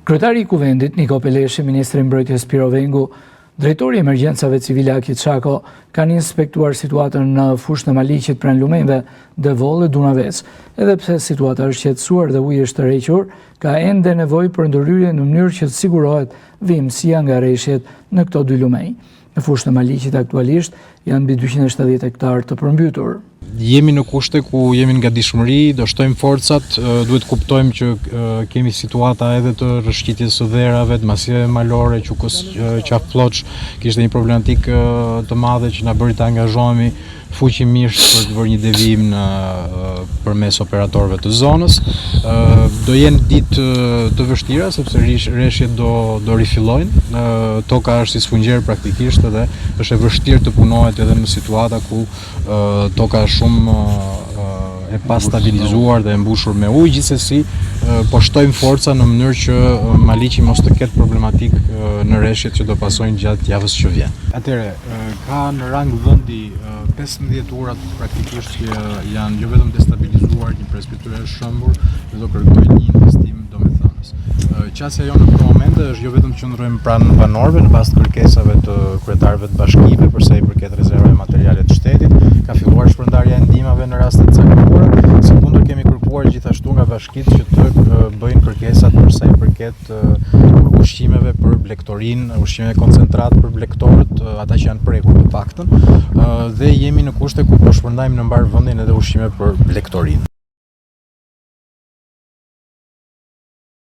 Kryetari i Kuvendit, Niko Peleshi, Ministri i Mbrojtjes Piro Vengu, Drejtori i Emergjencave Civile Akit Çako kanë inspektuar situatën në fushën e Maliqit pranë lumenjve Devol dhe Dunavec. Edhe pse situata është qetësuar dhe uji është tërhequr, ka ende nevojë për ndërhyrje në mënyrë që të sigurohet vimësia nga rreshjet në këto dy lumenj. Në fushën e Maliqit aktualisht janë mbi 270 hektar të përmbytur. Jemi në kushte ku jemi në gatishmëri, do shtojmë forcat, duhet kuptojmë që kemi situata edhe të rrëshqitjes së dherave, të masive malore, qafë ploç, kishte një problematik të madhe që na bëri të angazhohemi fuqimisht për të bërë një devijim përmes operatorëve të zonës. Do jenë ditë të vështira sepse rreshjet do rifillojnë. Toka është si sfungjer praktikisht dhe është e vështirë të punohet edhe në situata ku toka është shumë e pastabilizuar dhe e mbushur me ujë. Gjithsesi, po shtojmë forca në mënyrë që Maliqi mos të ketë problematik në rreshjet që do pasojnë gjatë javës që vjen. Atëre, ka në rang vendi 15 urat praktikisht që janë jo vetëm destabilizuar, një presbytyre është shëmbur dhe do kërkojnë një investim domethënës. Qasja jonë në këtë momente është jo vetëm të qëndrojmë pranë banorëve në bazë të kërkesave të kryetarëve të bashkive për sa i përket rezervave materiale të shtetit, ka filluar shpërndarja e ndihmave në raste të caktuara. Sekondër kemi kërkuar gjithashtu nga bashkitë që të bëjnë kërkesat për sa i përket ushqimeve për blegtorinë, ushqime koncentrat për blegtorët, ata që janë prekur të paktën, dhe jemi në kushte ku po shpërndajmë në mbar vendin edhe ushqime për blegtorinë.